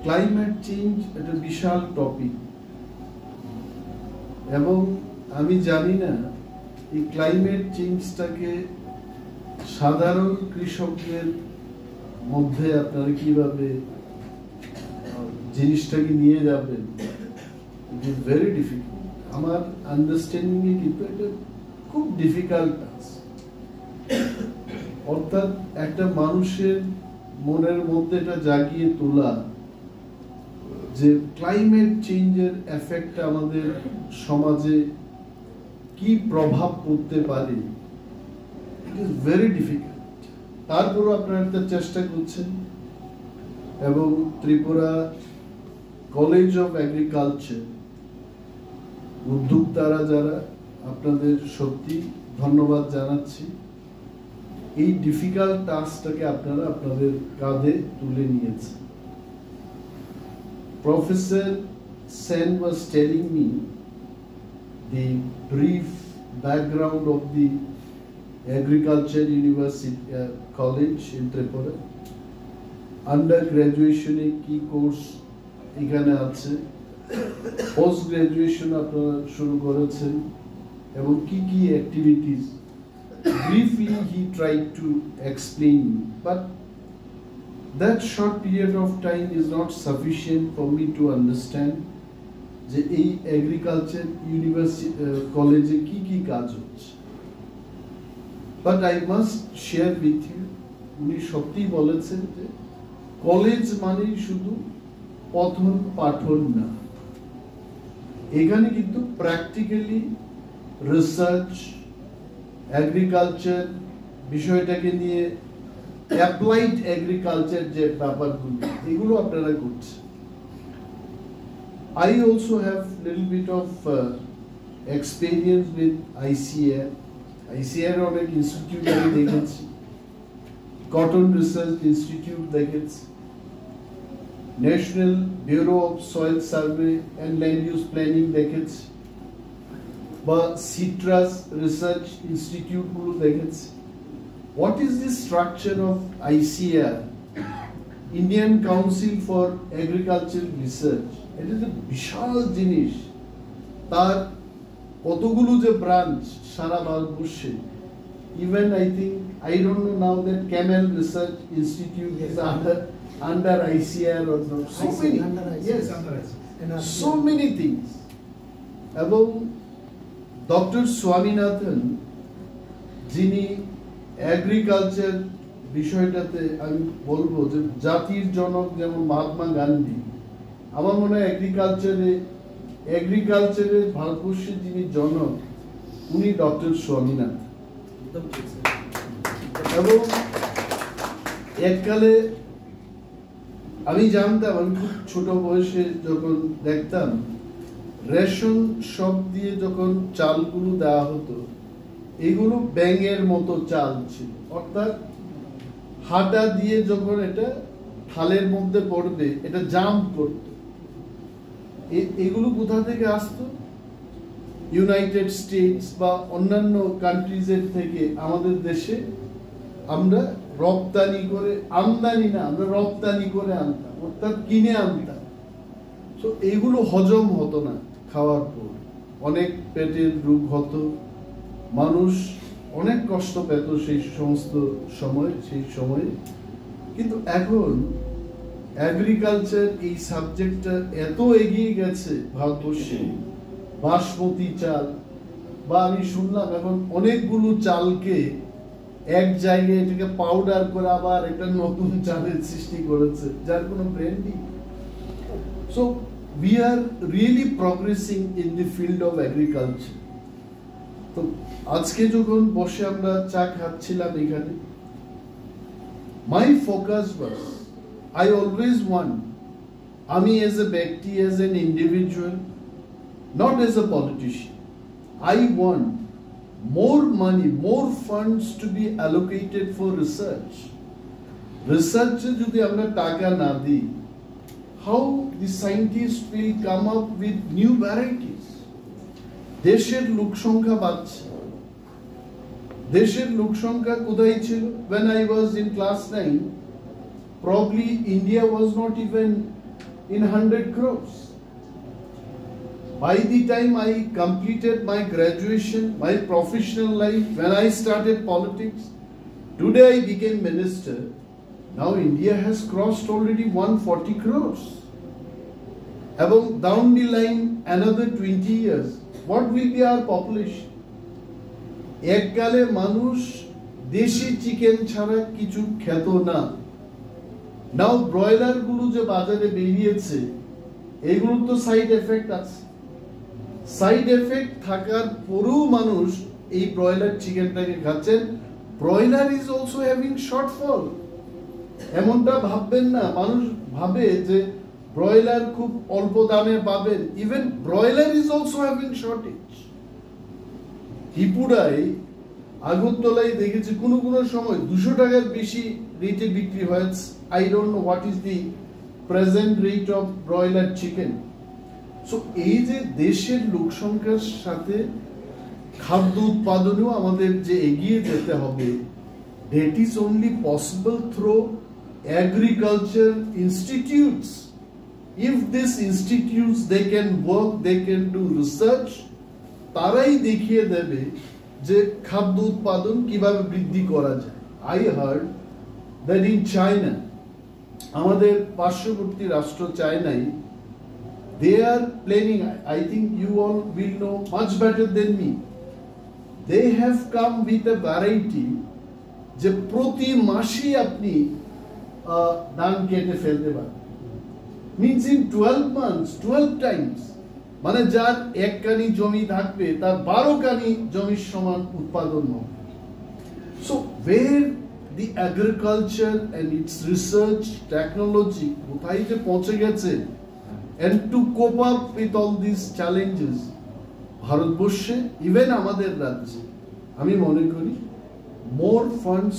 Climate change একটা বিশাল topic, এবং আমি জানি না এই ক্লাইমেট চেঞ্জটাকে সাধারণ কৃষকদের মধ্যে আপনারা কিভাবে জিনিসটাকে নিয়ে যাবেন। It is very difficult. আমার আন্ডারস্ট্যান্ডিং এ কিন্তু এটা খুব ডিফিকাল্ট টাস্ক। অর্থাৎ একটা মানুষের মনের মধ্যে এটা জাগিয়ে তোলা যে ক্লাইমেট চেঞ্জের এফেক্ট আমাদের সমাজে কি প্রভাব পড়তে পারে, ইট ইজ ভেরি ডিফিকাল্ট। তারপরও আপনারা একটা চেষ্টা করছেন, এবং ত্রিপুরা কলেজ অফ এগ্রিকালচার উদ্যোক্তারা যারা, আপনাদের সত্যি ধন্যবাদ জানাচ্ছি। এই ডিফিকাল্ট টাস্কটাকে আপনারা আপনাদের কাঁধে তুলে নিয়েছেন। Professor Sen was telling me the brief background of the Agriculture University College in Tripura. Undergraduation কি কোর্স এখানে আছে, পোস্ট গ্রাজুয়েশন আপনারা শুরু করেছেন, এবং কি কি activities briefly he tried to explain, but that short period of time is not sufficient for me to understand যে এই এগ্রিকালচার ইউনিভার্সিটি কলেজে কি কি কাজ হচ্ছে। But I must share with you, উনি সত্যিই বলেছেন যে কলেজ মানেই শুধু পঠন পাঠন না, এখানে কিন্তু প্র্যাকটিক্যালি রিসার্চ, এগ্রিকালচার বিষয়টাকে নিয়ে অ্যাপ্লাইড এগ্রিকালচার যে ব্যাপারগুলো, এগুলো আপনারা করছেন। I also have little bit of experience with ICAR. ICAR অনেক ইনস্টিটিউট আমি দেখেছি, কটন রিসার্চ ইনস্টিটিউট দেখেছি, national bureau of soil survey and land use planning দেখেছি, বা সিট্রাস রিসার্চ ইনস্টিটিউটগুলো দেখেছি। What is the structure of ICAR, Indian Council for Agricultural Research? It is a বিশাল জিনিস, তার কতগুলো যে ব্রাঞ্চ সারা ভারতবর্ষে। Even I think, I don't know now that Camel Research Institute is under ICAR or not. So many, yes, so many things. এবং doctor Swaminathan, যিনি agriculture বিষয়টাতে আমি বলবো যে জাতির জনক, যেমন মহাত্মা গান্ধী, আমার মনে হয় এগ্রিকালচারের ভারতবর্ষের যিনি জনক, উনি ডক্টর স্বামীনাথন। এবং এককালে আমি জানতাম, আমি খুব ছোট বয়সে যখন দেখতাম রেশন শপ দিয়ে যখন চালগুলো দেওয়া হতো, এগুলো ব্যাঙের মতো চাল ছিল, অর্থাৎ হাঁটা দিয়ে যখন এটা থালের মধ্যে পড়বে এটা জাম্প করত। এগুলো কোথা থেকে আসতো? ইউনাইটেড স্টেটস বা অন্যান্য কান্ট্রিজের থেকে আমাদের দেশে আমরা রপ্তানি করে, আমদানি না, আমরা রপ্তানি করে আনতাম, অর্থাৎ কিনে আনতাম। তো এগুলো হজম হতো না, খাওয়ার পর অনেক পেটের রোগ হতো, মানুষ অনেক কষ্ট পেত সেই সমস্ত সময়ে। কিন্তু এখন এগ্রিকালচার এই সাবজেক্টটা এত এগিয়ে গেছে ভারতবর্ষে, বাসমতি চাল, বা আমি শুনলাম এখন অনেকগুলো চালকে এক জায়গায় এটাকে পাউডার করে আবার একটা নতুন চালের সৃষ্টি করেছে, যার কোনো branding. So we are really progressing in the field of agriculture. তো আজকে যখন বসে আমরা চা খাচ্ছিলাম এখানে, my focus was, I always want, আমি as a ব্যক্তি, as an individual, not as a politician, I want more money, more funds to be allocated for research. Research যদি আমরা টাকা না দিই, how the scientists will come up with new varieties. দেশের লোক সংখ্যা বাড়ছে, দেশের লোক সংখ্যা কোথায় ছিল? When I was in class 9, probably India was not even in 100 crores. By the time I completed my graduation, my professional life, when I started politics, today I became minister. Now India has crossed already 140 crores. About down the line, another 20 years, what will be our population? এককালে মানুষ দেশি chicken ছাড়া কিছু খেত না। নাও broiler গুলো যে বাজারে বেরিয়েছে, এগুলোর তো সাইড এফেক্ট আছে। সাইড এফেক্ট থাকার পরেও মানুষ এই ব্রয়লার চিকেনটাকে খাচ্ছেন। Broiler is also having shortfall. এমনটা ভাববেন না, মানুষ ভাবে যে ব্রয়লার খুব অল্প দামে পাবেন। Even broiler is also having shortage. ত্রিপুরায় আগরতলায় দেখেছি কোনো কোনো সময় 200 টাকার বেশি রেটে বিক্রি হয়। I don't know what is the present rate of broiler chicken. So এই যে দেশের লোক সংখ্যার সাথে খাদ্য উৎপাদনেও আমাদের যে এগিয়ে যেতে হবে, that is only possible through agriculture institutes. If these institutes they can work, they can do research, তারাই দেখিয়ে দেবে যে খাদ্য উৎপাদন কিভাবে বৃদ্ধি করা যায়। I heard that in China, আমাদের পার্শ্ববর্তী রাষ্ট্র চায়নায়, they are planning, I think you all will know much better than me, they have come with a variety যে প্রতি মাসে আপনি ধান কেটে ফেলতে পারেন। Means in 12 months, 12 times, মানে যার এক কানি জমি থাকবে তার 12 কানি জমির সমান উৎপাদন হবে। So where the agriculture and its research technology কোথায় যে পৌঁছে গেছে, and to cope up with all these challenges, ভারতবর্ষে ইভেন আমাদের রাজ্যে আমি মনে করি more funds